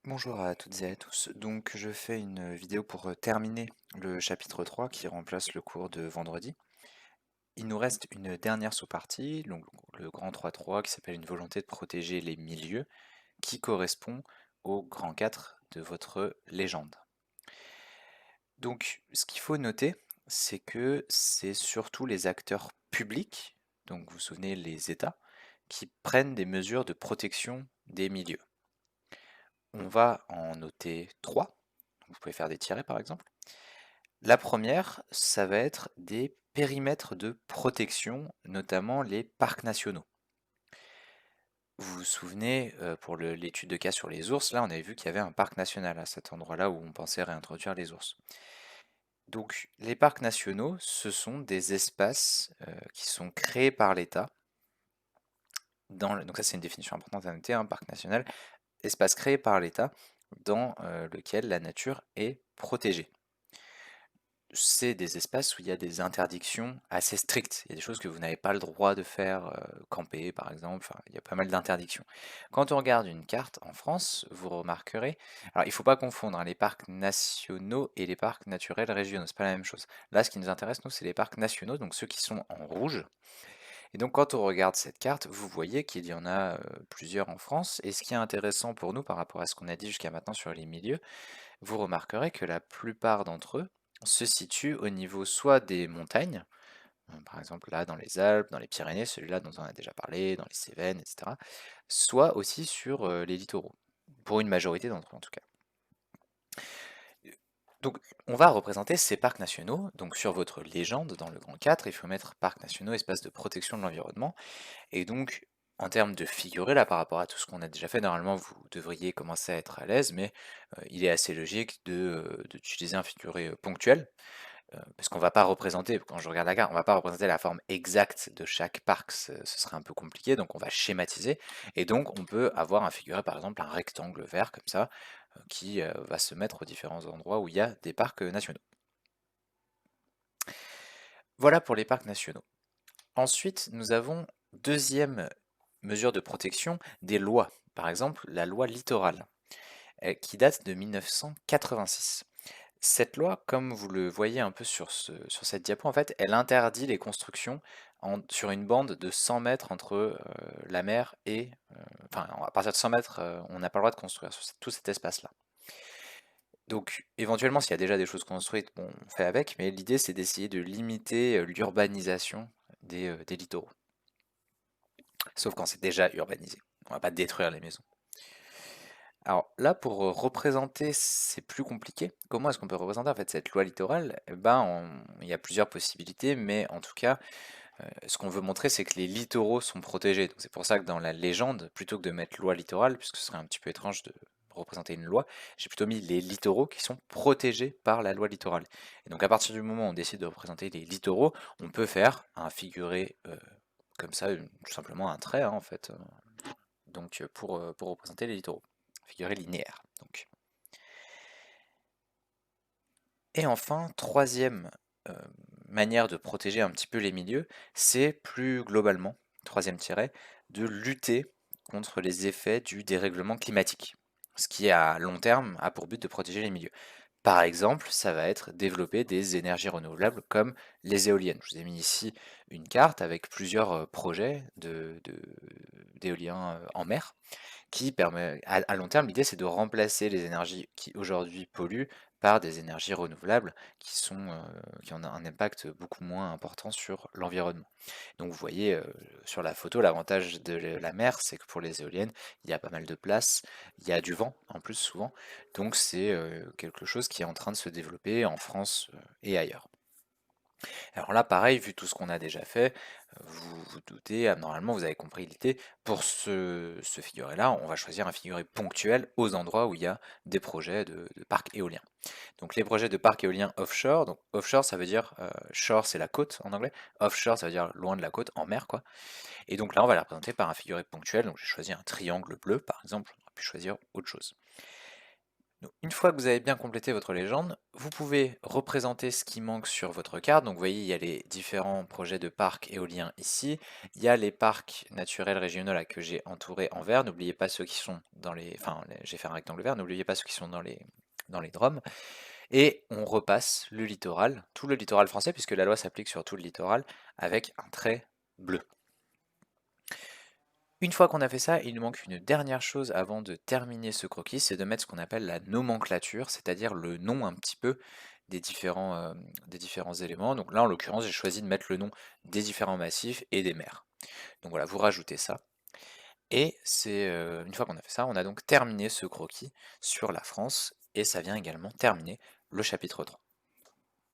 Bonjour à toutes et à tous. Donc, je fais une vidéo pour terminer le chapitre 3 qui remplace le cours de vendredi. Il nous reste une dernière sous-partie, donc le grand 3.3 qui s'appelle une volonté de protéger les milieux, qui correspond au grand 4 de votre légende. Donc, ce qu'il faut noter, c'est que c'est surtout les acteurs publics, donc vous vous souvenez les États, qui prennent des mesures de protection des milieux. On va en noter 3. Vous pouvez faire des tirets par exemple. La première, ça va être des périmètres de protection, notamment les parcs nationaux. Vous vous souvenez, pour l'étude de cas sur les ours, là on avait vu qu'il y avait un parc national à cet endroit-là où on pensait réintroduire les ours. Donc les parcs nationaux, ce sont des espaces qui sont créés par l'État. Donc ça c'est une définition importante à noter, un parc national, espace créé par l'État dans lequel la nature est protégée. C'est des espaces où il y a des interdictions assez strictes. Il y a des choses que vous n'avez pas le droit de faire, camper par exemple, enfin, il y a pas mal d'interdictions. Quand on regarde une carte en France, vous remarquerez, alors il ne faut pas confondre hein, les parcs nationaux et les parcs naturels régionaux, c'est pas la même chose. Là, ce qui nous intéresse, nous, c'est les parcs nationaux, donc ceux qui sont en rouge. Et donc quand on regarde cette carte, vous voyez qu'il y en a plusieurs en France, et ce qui est intéressant pour nous par rapport à ce qu'on a dit jusqu'à maintenant sur les milieux, vous remarquerez que la plupart d'entre eux se situent au niveau soit des montagnes, par exemple là dans les Alpes, dans les Pyrénées, celui-là dont on a déjà parlé, dans les Cévennes, etc., soit aussi sur les littoraux, pour une majorité d'entre eux en tout cas. Donc on va représenter ces parcs nationaux, donc sur votre légende dans le grand 4, il faut mettre parcs nationaux, espace de protection de l'environnement, et donc en termes de figuré, là par rapport à tout ce qu'on a déjà fait, normalement vous devriez commencer à être à l'aise, mais il est assez logique d'utiliser un figuré ponctuel, parce qu'on va pas représenter, quand je regarde la carte, on va pas représenter la forme exacte de chaque parc, ce serait un peu compliqué, donc on va schématiser, et donc on peut avoir un figuré, par exemple un rectangle vert comme ça, qui va se mettre aux différents endroits où il y a des parcs nationaux. Voilà pour les parcs nationaux. Ensuite, nous avons deuxième mesure de protection, des lois. Par exemple, la loi littorale, qui date de 1986. Cette loi, comme vous le voyez un peu sur cette diapo, en fait, elle interdit les constructions sur une bande de 100 mètres entre la mer et... enfin, à partir de 100 mètres, on n'a pas le droit de construire sur tout cet espace-là. Donc, éventuellement, s'il y a déjà des choses construites, bon, on fait avec, mais l'idée, c'est d'essayer de limiter l'urbanisation des littoraux. Sauf quand c'est déjà urbanisé. On va pas détruire les maisons. Alors là, pour représenter, c'est plus compliqué. Comment est-ce qu'on peut représenter en fait cette loi littorale? Eh ben, il y a plusieurs possibilités, mais en tout cas, ce qu'on veut montrer, c'est que les littoraux sont protégés. Donc c'est pour ça que dans la légende, plutôt que de mettre loi littorale, puisque ce serait un petit peu étrange de représenter une loi, j'ai plutôt mis les littoraux qui sont protégés par la loi littorale. Et donc à partir du moment où on décide de représenter les littoraux, on peut faire un figuré comme ça, tout simplement un trait en fait, donc pour représenter les littoraux. Figuré linéaire. Donc. Et enfin, troisième euh, manière de protéger un petit peu les milieux, c'est plus globalement, troisième tiret, de lutter contre les effets du dérèglement climatique, ce qui à long terme a pour but de protéger les milieux. Par exemple, ça va être développer des énergies renouvelables comme les éoliennes. Je vous ai mis ici une carte avec plusieurs projets d'éoliens en mer qui permet, à long terme, l'idée c'est de remplacer les énergies qui aujourd'hui polluent par des énergies renouvelables qui ont un impact beaucoup moins important sur l'environnement. Donc vous voyez sur la photo, l'avantage de la mer, c'est que pour les éoliennes, il y a pas mal de place, il y a du vent en plus souvent, donc c'est quelque chose qui est en train de se développer en France et ailleurs. Alors là, pareil, vu tout ce qu'on a déjà fait, vous vous doutez, normalement vous avez compris l'idée, pour ce figuré-là, on va choisir un figuré ponctuel aux endroits où il y a des projets de parcs éoliens. Donc les projets de parcs éoliens offshore, donc offshore ça veut dire, shore c'est la côte en anglais, offshore ça veut dire loin de la côte, en mer quoi. Et donc là on va la représenter par un figuré ponctuel, donc j'ai choisi un triangle bleu par exemple, on aurait pu choisir autre chose. Donc, une fois que vous avez bien complété votre légende, vous pouvez représenter ce qui manque sur votre carte. Donc vous voyez, il y a les différents projets de parcs éoliens ici. Il y a les parcs naturels régionaux là, que j'ai entourés en vert. N'oubliez pas ceux qui sont dans les... Enfin, j'ai fait un rectangle vert. N'oubliez pas ceux qui sont dans les DROM. Et on repasse le littoral, tout le littoral français, puisque la loi s'applique sur tout le littoral, avec un trait bleu. Une fois qu'on a fait ça, il nous manque une dernière chose avant de terminer ce croquis, c'est de mettre ce qu'on appelle la nomenclature, c'est-à-dire le nom un petit peu des différents éléments. Donc là, en l'occurrence, j'ai choisi de mettre le nom des différents massifs et des mers. Donc voilà, vous rajoutez ça. Et c'est une fois qu'on a fait ça, on a donc terminé ce croquis sur la France, et ça vient également terminer le chapitre 3.